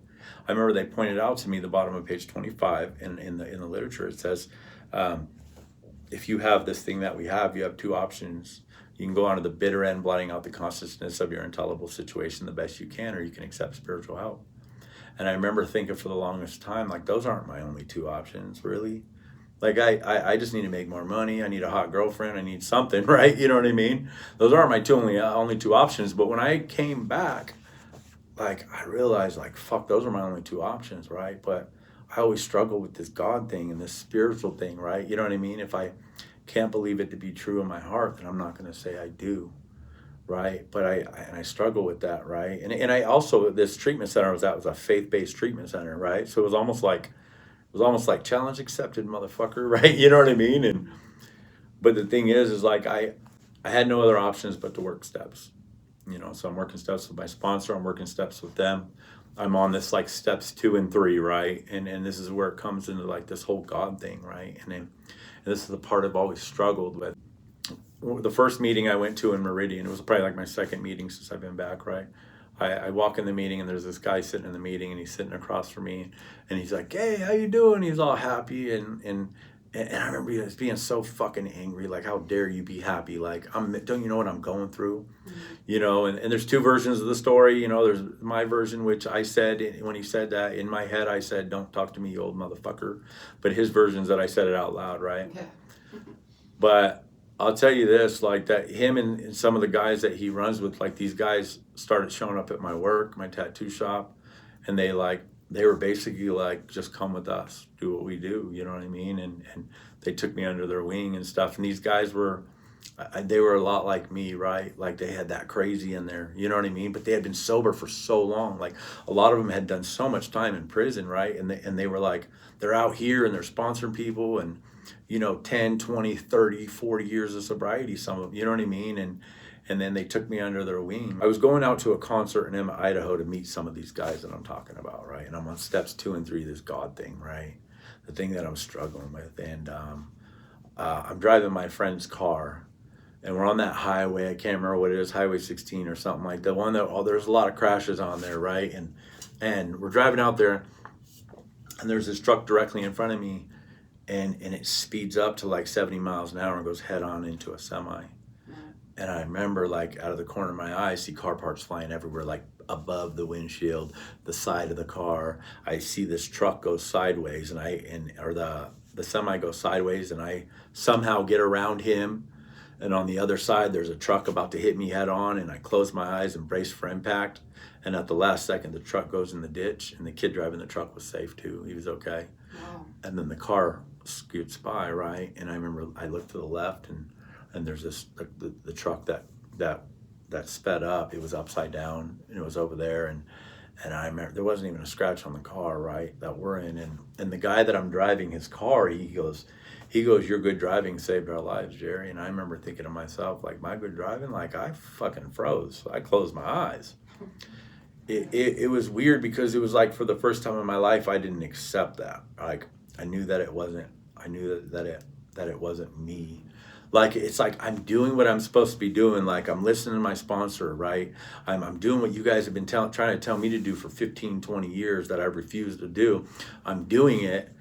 I remember they pointed out to me the bottom of page 25 in the literature. It says, if you have this thing that we have, you have two options. You can go on to the bitter end, blotting out the consciousness of your intolerable situation the best you can, or you can accept spiritual help. And I remember thinking for the longest time, like, those aren't my only two options, really. Like, I just need to make more money. I need a hot girlfriend. I need something, right? You know what I mean? Those aren't my only two options. But when I came back, like, I realized, like, fuck, those are my only two options, right? But I always struggle with this God thing and this spiritual thing, right? You know what I mean? If I can't believe it to be true in my heart, then I'm not going to say I do, right? But I struggle with that, right? And I also, this treatment center I was at was a faith-based treatment center, right? So it was almost like challenge accepted, motherfucker, right? You know what I mean? But the thing is like I had no other options but to work steps, you know. So I'm working steps with my sponsor. I'm working steps with them. I'm on this like steps 2 and 3, right? And this is where it comes into like this whole God thing, right? And this is the part I've always struggled with. The first meeting I went to in Meridian, it was probably like my second meeting since I've been back, right? I walk in the meeting and there's this guy sitting in the meeting and he's sitting across from me and he's like, hey, how you doing? He's all happy and I remember he was being so fucking angry, like, how dare you be happy? Like, don't you know what I'm going through? Mm-hmm. You know, and there's two versions of the story. You know, there's my version, which I said, when he said that, in my head, I said, don't talk to me, you old motherfucker. But his version's that I said it out loud, right? Yeah. But I'll tell you this, like, that him and some of the guys that he runs with, like, these guys started showing up at my work, my tattoo shop, and they were basically like, just come with us, do what we do, you know what I mean? And they took me under their wing and stuff. And these guys they were a lot like me, right? Like, they had that crazy in there, you know what I mean? But they had been sober for so long. Like, a lot of them had done so much time in prison, right? And they were like, they're out here and they're sponsoring people and, you know, 10, 20, 30, 40 years of sobriety, some of them, you know what I mean? And then they took me under their wing. I was going out to a concert in Emma, Idaho to meet some of these guys that I'm talking about, right? And I'm on steps 2 and 3, this God thing, right? The thing that I'm struggling with. And I'm driving my friend's car, and we're on that highway. I can't remember what it is, Highway 16 or something like that. One that, there's a lot of crashes on there, right? And we're driving out there, and there's this truck directly in front of me, and it speeds up to like 70 miles an hour and goes head on into a semi. And I remember, like, out of the corner of my eye, I see car parts flying everywhere, like above the windshield, the side of the car. I see this truck go sideways, or the semi goes sideways, and I somehow get around him. And on the other side, there's a truck about to hit me head on, and I close my eyes and brace for impact. And at the last second, the truck goes in the ditch, and the kid driving the truck was safe too. He was okay. Wow. And then the car scoots by, right? And I remember I looked to the left, and there's this the truck that sped up. It was upside down, and it was over there, and I remember there wasn't even a scratch on the car, right, that we're in. And the guy that I'm driving his car, he goes, your good driving saved our lives, Jerry. And I remember thinking to myself, like, my good driving, like, I fucking froze. I closed my eyes. it was weird because it was like for the first time in my life I didn't accept that. Like I knew that it wasn't. I knew that it wasn't me. Like it's like I'm doing what I'm supposed to be doing. Like I'm listening to my sponsor, right? I'm doing what you guys have been trying to tell me to do for 15, 20 years that I refused to do. I'm doing it,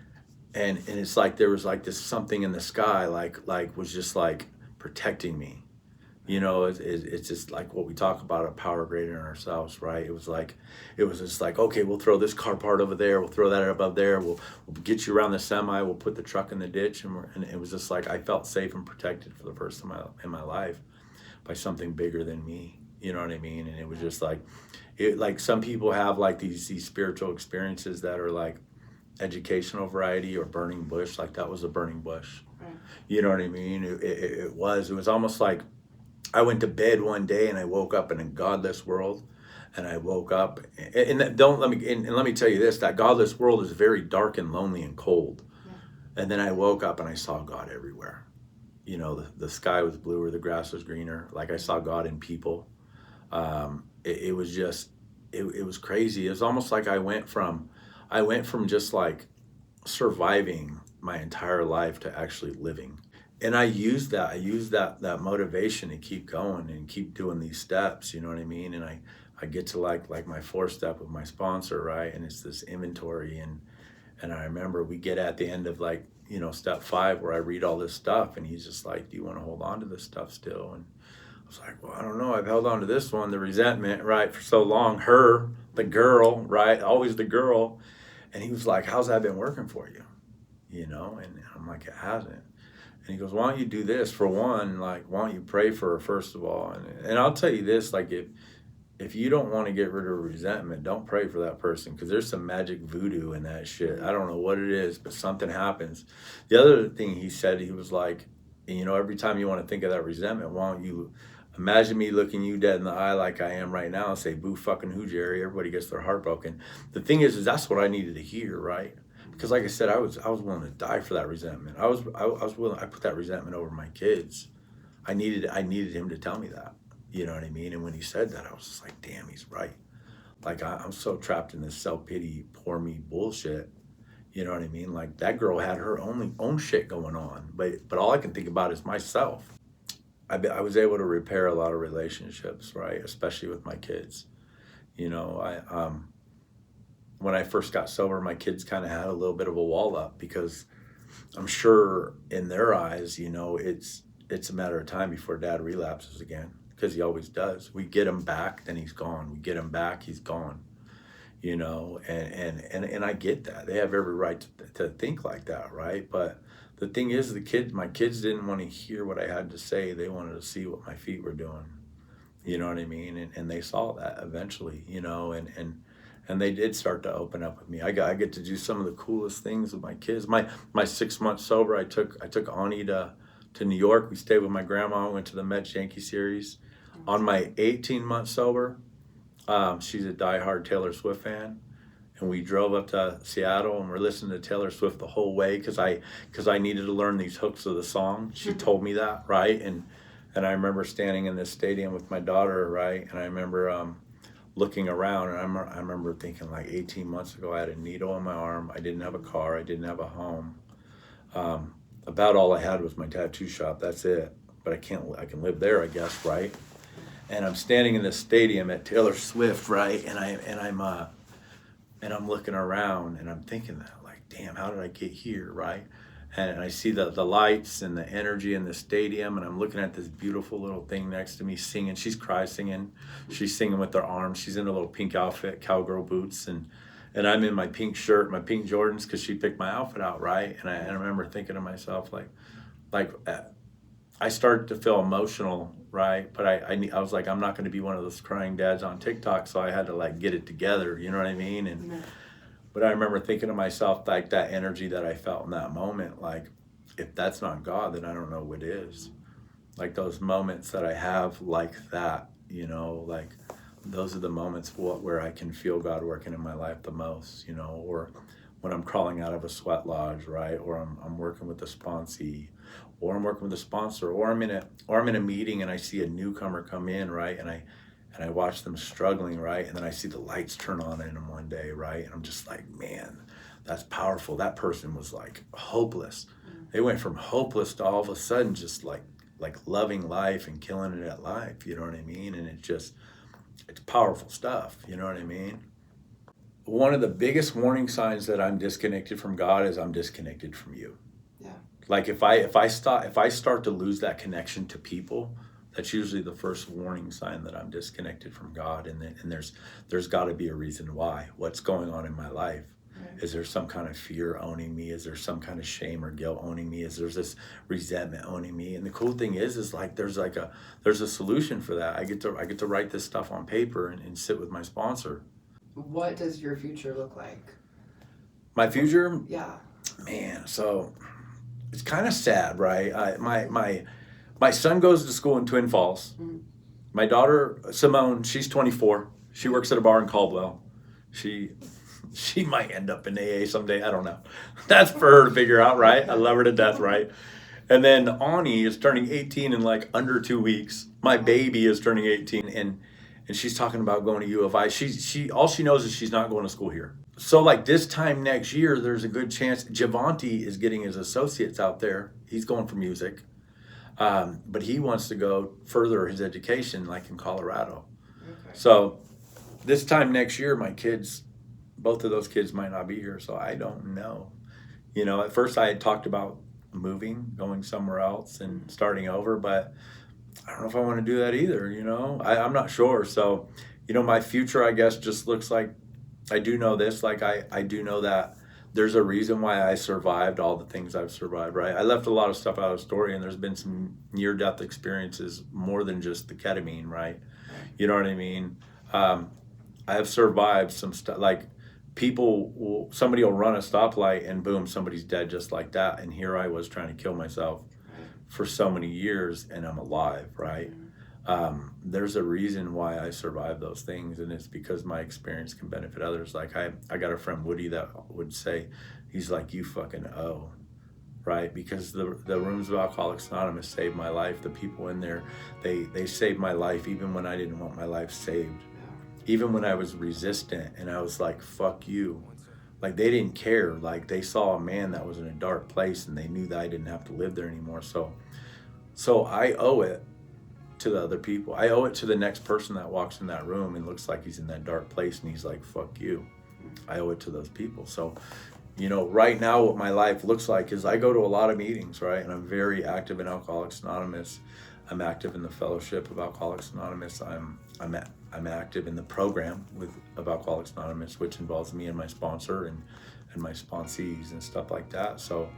and it's like there was like this something in the sky, like was just like protecting me. You know, it's just like what we talk about, a power greater than ourselves, right? It was just like, okay, we'll throw this car part over there, we'll throw that above there, we'll get you around the semi, we'll put the truck in the ditch, and it was just like I felt safe and protected for the first time in my life by something bigger than me. You know what I mean? And it was just like, like some people have like these spiritual experiences that are like educational variety or burning bush. Like that was a burning bush. Right. You know what I mean? It was almost like I went to bed one day and I woke up in a godless world, and I woke up and don't let me and let me tell you this, that godless world is very dark and lonely and cold. Yeah. And then I woke up and I saw God everywhere. You know, the sky was bluer, the grass was greener. Like I saw God in people. It was just it was crazy. It was almost like I went from just like surviving my entire life to actually living. And I used that motivation to keep going and keep doing these steps, you know what I mean? And I get to like my fourth step with my sponsor, right? And it's this inventory, and I remember we get at the end of like, you know, step 5 where I read all this stuff, and he's just like, do you want to hold on to this stuff still? And I was like, well, I don't know. I've held on to this one, the resentment, right, for so long. Her, the girl, right? Always the girl. And he was like, how's that been working for you? You know? And I'm like, it hasn't. And he goes, why don't you do this? For one, like, why don't you pray for her, first of all? And I'll tell you this, like, if you don't want to get rid of resentment, don't pray for that person, because there's some magic voodoo in that shit. I don't know what it is, but something happens. The other thing he said, he was like, you know, every time you want to think of that resentment, why don't you imagine me looking you dead in the eye like I am right now and say, boo fucking who, Jerry? Everybody gets their heart broken. The thing is that's what I needed to hear, right? Because like I said, I was willing to die for that resentment. I was willing. I put that resentment over my kids. I needed him to tell me that. You know what I mean? And when he said that, I was just like, damn, he's right. Like I'm so trapped in this self-pity, poor me bullshit. You know what I mean? Like that girl had her own shit going on, but all I can think about is myself. I was able to repair a lot of relationships, right? Especially with my kids. You know, when I first got sober, my kids kind of had a little bit of a wall up, because I'm sure in their eyes, you know, it's a matter of time before dad relapses again, because he always does. We get him back, then he's gone. We get him back, he's gone. You know, and I get that. They have every right to think like that, right? But the thing is, my kids didn't want to hear what I had to say. They wanted to see what my feet were doing. You know what I mean? And they saw that eventually, you know, and they did start to open up with me. I get to do some of the coolest things with my kids. My 6 months sober, I took Ani to New York. We stayed with my grandma. Went to the Mets Yankee series. On my 18 months sober, she's a diehard Taylor Swift fan, and we drove up to Seattle and we're listening to Taylor Swift the whole way, because I needed to learn these hooks of the song. She told me that, right? And I remember standing in this stadium with my daughter, right? And I remember looking around, and I remember thinking, like, 18 months ago I had a needle in my arm. I didn't have a car. I didn't have a home. About all I had was my tattoo shop. That's it. But I can live there, I guess, right? And I'm standing in this stadium at Taylor Swift, right? And I'm looking around, and I'm thinking that, like, damn, how did I get here, right? And I see the lights and the energy in the stadium, and I'm looking at this beautiful little thing next to me singing. She's singing. She's singing with her arms. She's in a little pink outfit, cowgirl boots, and I'm in my pink shirt, my pink Jordans, because she picked my outfit out, right? And I remember thinking to myself, I started to feel emotional, right? But I was like, I'm not going to be one of those crying dads on TikTok, so I had to, like, get it together, you know what I mean? And but I remember thinking to myself, like, that energy that I felt in that moment, like, if that's not God, then I don't know what is. Like, those moments that I have like that, you know, like, those are the moments where I can feel God working in my life the most, you know, or when I'm crawling out of a sweat lodge, right? Or I'm working with a sponsee, or I'm working with a sponsor, or I'm in a meeting and I see a newcomer come in, right? And and I watch them struggling, right? And then I see the lights turn on in them one day, right? And I'm just like, man, that's powerful. That person was like hopeless. They went from hopeless to all of a sudden just like loving life and killing it at life, you know what I mean? And it's powerful stuff, you know what I mean? One of the biggest warning signs that I'm disconnected from God is I'm disconnected from you. Yeah. Like if I start to lose that connection to people, that's usually the first warning sign that I'm disconnected from God. And there's got to be a reason why. What's going on in my life? Right. Is there some kind of fear owning me? Is there some kind of shame or guilt owning me? Is there this resentment owning me? And the cool thing is like there's a solution for that. I get to write this stuff on paper and sit with my sponsor. What does your future look like? My future? Yeah. Man, so it's kind of sad, right? My son goes to school in Twin Falls. Mm-hmm. My daughter, Simone, she's 24. She works at a bar in Caldwell. She might end up in AA someday. I don't know. That's for her to figure out, right? I love her to death, right? And then Ani is turning 18 in like under 2 weeks. My baby is turning 18, and she's talking about going to U of I. She all she knows is she's not going to school here. So like this time next year, there's a good chance Javonte is getting his associates out there. He's going for music. But he wants to go further his education, like in Colorado. Okay. So this time next year, my kids, both of those kids might not be here. So I don't know. You know, at first I had talked about moving, going somewhere else and starting over, but I don't know if I want to do that either. You know, I'm not sure. So, you know, my future, I guess, just looks like, I do know this, like I do know that there's a reason why I survived all the things I've survived, right? I left a lot of stuff out of the story, and there's been some near-death experiences more than just the ketamine, right? You know what I mean? I have survived some stuff, like somebody will run a stoplight and boom, somebody's dead just like that. And here I was trying to kill myself for so many years, and I'm alive, right? There's a reason why I survived those things, and it's because my experience can benefit others. Like I got a friend, Woody, that would say, he's like, you fucking owe, right? Because the rooms of Alcoholics Anonymous saved my life. The people in there, they saved my life even when I didn't want my life saved. Even when I was resistant and I was like, fuck you. Like they didn't care. Like they saw a man that was in a dark place and they knew that I didn't have to live there anymore. So I owe it to the other people. I owe it to the next person that walks in that room and looks like he's in that dark place and he's like, fuck you. I owe it to those people. So, you know, right now what my life looks like is I go to a lot of meetings, right? And I'm very active in Alcoholics Anonymous. I'm active in the Fellowship of Alcoholics Anonymous. I'm active in the program of Alcoholics Anonymous, which involves me and my sponsor and my sponsees and stuff like that. So,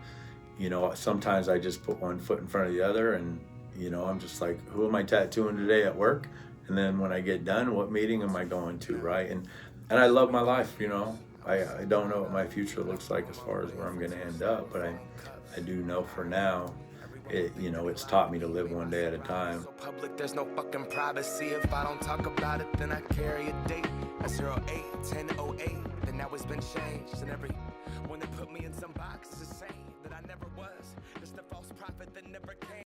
you know, sometimes I just put one foot in front of the other, and you know, I'm just like, who am I tattooing today at work? And then when I get done, what meeting am I going to, right? And I love my life, you know. I don't know what my future looks like as far as where I'm going to end up, but I do know for now, it's taught me to live one day at a time. So public, there's no fucking privacy. If I don't talk about it, then I carry a date. A 08-10-08, then now it's been changed. And when they put me in some box, it's the same that I never was. It's the false prophet that never came.